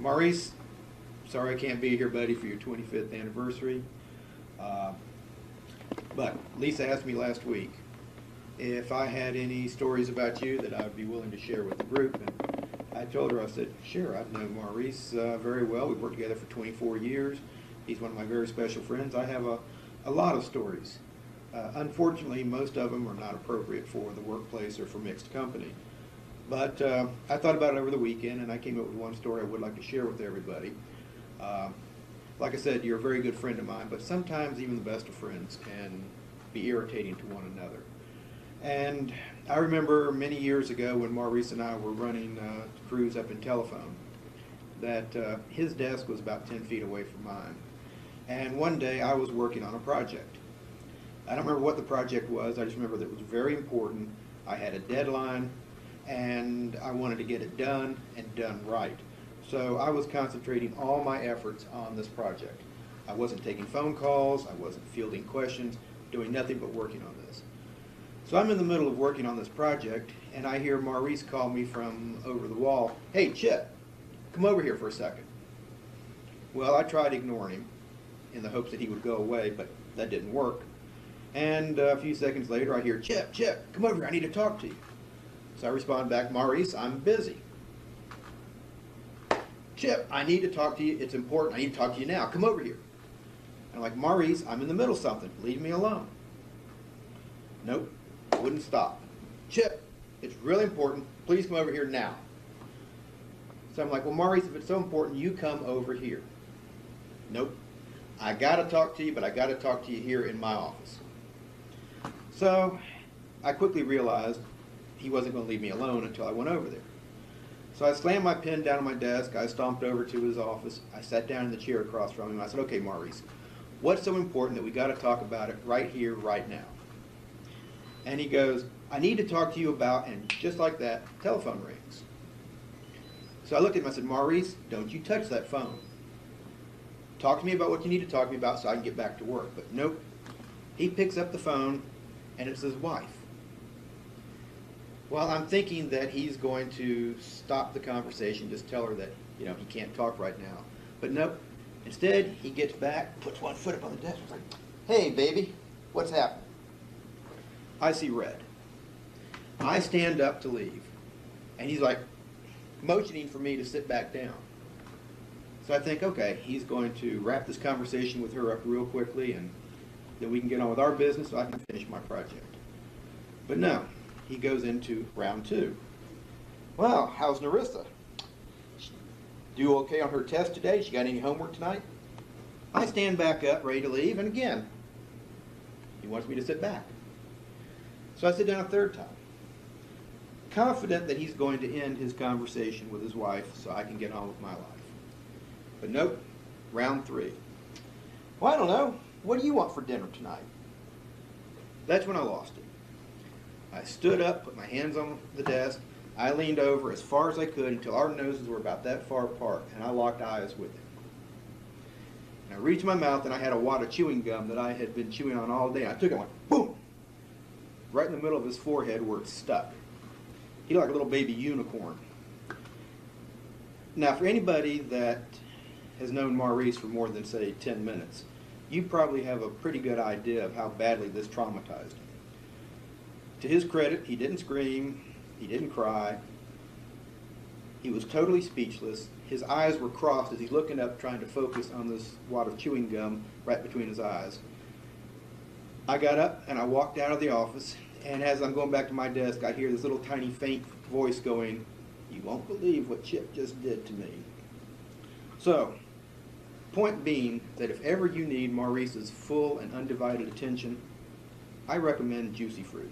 Maurice, sorry I can't be here, buddy, for your 25th anniversary. But Lisa asked me last week if I had any stories about you that I would be willing to share with the group. And I told her, I said, sure, I've known Maurice very well. We've worked together for 24 years. He's one of my very special friends. I have a lot of stories. Unfortunately, most of them are not appropriate for the workplace or for mixed company. But I thought about it over the weekend, and I came up with one story I would like to share with everybody. Like I said, you're a very good friend of mine, but sometimes even the best of friends can be irritating to one another. And I remember many years ago when Maurice and I were running crews up in telephone, that his desk was about 10 feet away from mine. And one day I was working on a project. I don't remember what the project was, I just remember that it was very important. I had a deadline, and I wanted to get it done and done right. So I was concentrating all my efforts on this project. I wasn't taking phone calls, I wasn't fielding questions, doing nothing but working on this. So I'm in the middle of working on this project, and I hear Maurice call me from over the wall, "Hey, Chip, come over here for a second." Well, I tried ignoring him in the hopes that he would go away, but that didn't work. And a few seconds later I hear, Chip, come over here, I need to talk to you." So I respond back, "Maurice, I'm busy." "Chip, I need to talk to you, it's important, I need to talk to you now, come over here." And I'm like, "Maurice, I'm in the middle of something, leave me alone." Nope, wouldn't stop. "Chip, it's really important, please come over here now." So I'm like, "Well, Maurice, if it's so important, you come over here." Nope, "I gotta talk to you, but I gotta talk to you here in my office." So I quickly realized he wasn't going to leave me alone until I went over there. So I slammed my pen down on my desk, I stomped over to his office, I sat down in the chair across from him, I said, "Okay, Maurice, what's so important that we got to talk about it right here, right now?" And he goes, "I need to talk to you about," and just like that, telephone rings. So I looked at him, I said, "Maurice, don't you touch that phone. Talk to me about what you need to talk to me about so I can get back to work." But nope, he picks up the phone, and it's his wife. Well, I'm thinking that he's going to stop the conversation, just tell her that, he can't talk right now. But nope, instead he gets back, puts one foot up on the desk, and is like, "Hey, baby, what's happening?" I see red. I stand up to leave, and he's like motioning for me to sit back down. So I think, okay, he's going to wrap this conversation with her up real quickly, and then we can get on with our business so I can finish my project. But no, he goes into round two. "Well, how's Narissa? Do okay on her test today? She got any homework tonight?" I stand back up, ready to leave, and again, he wants me to sit back. So I sit down a third time, confident that he's going to end his conversation with his wife so I can get on with my life. But nope, round three. "Well, I don't know. What do you want for dinner tonight?" That's when I lost it. I stood up, put my hands on the desk, I leaned over as far as I could until our noses were about that far apart, and I locked eyes with him. And I reached my mouth, and I had a wad of chewing gum that I had been chewing on all day. I took it and went, boom, right in the middle of his forehead where it stuck. He looked like a little baby unicorn. Now, for anybody that has known Maurice for more than, say, 10 minutes, you probably have a pretty good idea of how badly this traumatized him. To his credit, he didn't scream, he didn't cry, he was totally speechless. His eyes were crossed as he's looking up trying to focus on this wad of chewing gum right between his eyes. I got up and I walked out of the office, and as I'm going back to my desk, I hear this little tiny faint voice going, "You won't believe what Chip just did to me." So, point being that if ever you need Maurice's full and undivided attention, I recommend Juicy Fruit.